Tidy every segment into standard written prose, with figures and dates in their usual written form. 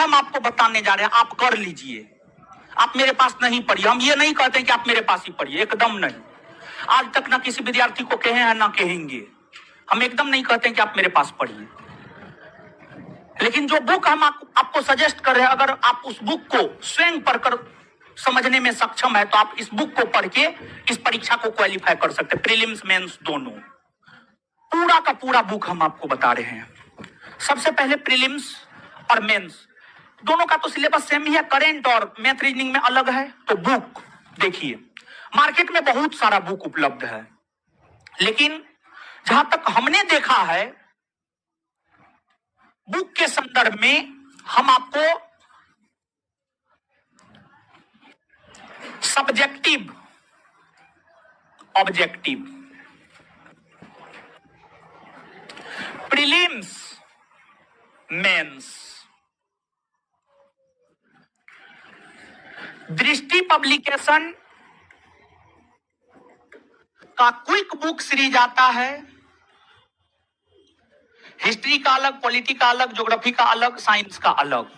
हम आपको बताने जा रहे हैं, आप कर लीजिए। आप मेरे पास नहीं पढ़िए, हम ये नहीं कहते कि आप मेरे पास ही पढ़िए, एकदम नहीं। आज तक ना किसी विद्यार्थी को कहे हैं ना कहेंगे, हम एकदम नहीं कहते कि आप मेरे पास पढ़िए। लेकिन जो बुक हम आपको सजेस्ट कर रहे हैं, अगर आप उस बुक को स्वयं पढ़कर समझने में सक्षम है तो आप इस बुक को पढ़ के इस परीक्षा को क्वालिफाई कर सकते हैं, प्रीलिम्स मेंस दोनों। पूरा का पूरा बुक हम आपको बता रहे हैं। सबसे पहले प्रीलिम्स और मेंस दोनों का तो सिलेबस सेम ही है, करेंट और मैथ रीजनिंग में अलग है। तो बुक देखिए, मार्केट में बहुत सारा बुक उपलब्ध है, लेकिन जहां तक हमने देखा है बुक के संदर्भ में हम आपको सब्जेक्टिव, ऑब्जेक्टिव, प्रीलिम्स, मेंस, दृष्टि पब्लिकेशन का क्विक बुक सीरीज आता है। हिस्ट्री का अलग, पॉलिटी का अलग, ज्योग्राफी का अलग, साइंस का अलग।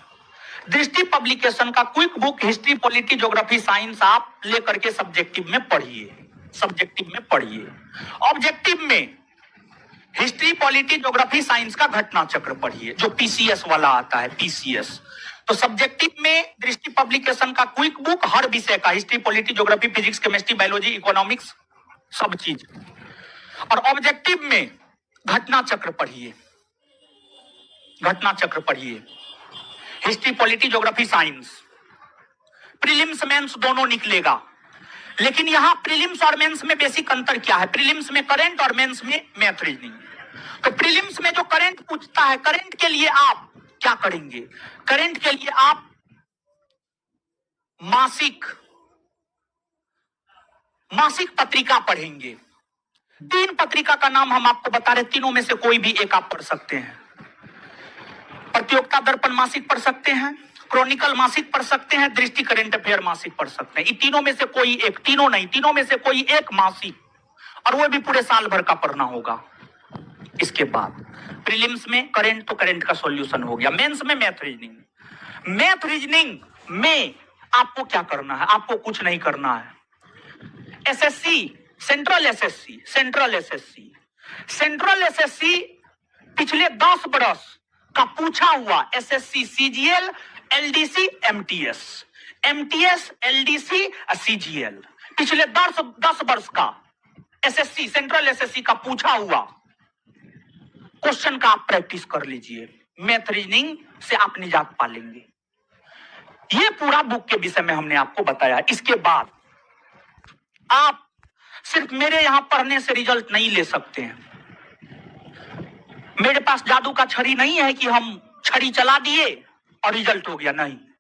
दृष्टि पब्लिकेशन का quick book history, polity, geography, science आप लेकर के सब्जेक्टिव में पढ़िए, सब्जेक्टिव में पढ़िए। ऑब्जेक्टिव में हिस्ट्री, पॉलिटी, ज्योग्राफी, साइंस का घटना चक्र पढ़िए, जो पीसीएस वाला आता है, पीसीएस। तो सब्जेक्टिव में दृष्टि पब्लिकेशन का क्विक बुक हर विषय का, history, polity, geography, physics, chemistry, biology, economics, सब चीज। और ऑब्जेक्टिव में घटना चक्र पढ़िए, घटना चक्र पढ़िए, history, polity, geography, science. Prelims mains दोनों निकलेगा, लेकिन यहां प्रीलिम्स और मेंस में बेसिक अंतर क्या है? प्रीलिम्स में करंट और मेंस में मैथ रीजनिंग। तो प्रीलिम्स में जो करंट पूछता है, करंट के लिए आप क्या करेंगे? करंट के लिए आप मासिक पत्रिका पढ़ेंगे। 3 पत्रिका का नाम हम आपको बता रहे, तीनों में से कोई भी एक आप पढ़ सकते हैं। प्रतियोगिता दर्पण मासिक पढ़ सकते हैं, क्रॉनिकल मासिक पढ़ सकते हैं, दृष्टि करंट अफेयर मासिक पढ़ सकते हैं। इन तीनों में से कोई एक, तीनों नहीं, तीनों में से कोई एक मासिक, और वो भी पूरे साल भर का पढ़ना होगा। इसके बाद प्रीलिम्स में करंट, तो करंट का सॉल्यूशन हो गया। मेंस में मैथ रीजनिंग। मैथ रीजनिंग में आपको क्या करना है? आपको कुछ नहीं करना है। SSC, central SSC, central SSC पिछले 10 बरस का पूछा हुआ SSC, CGL, LDC, MTS, LDC, CGL, पिछले 10 वर्ष का एसएससी, सेंट्रल एसएससी का पूछा हुआ क्वेश्चन का आप प्रैक्टिस कर लीजिए। मैथ रीजनिंग से आप निजात पा लेंगे। ये पूरा बुक के विषय में हमने आपको बताया। इसके बाद आप सिर्फ मेरे यहां पढ़ने से रिजल्ट नहीं ले सकते हैं। मेरे पास जादू का छड़ी नहीं है कि हम छड़ी चला दिए और रिजल्ट हो गया, नहीं।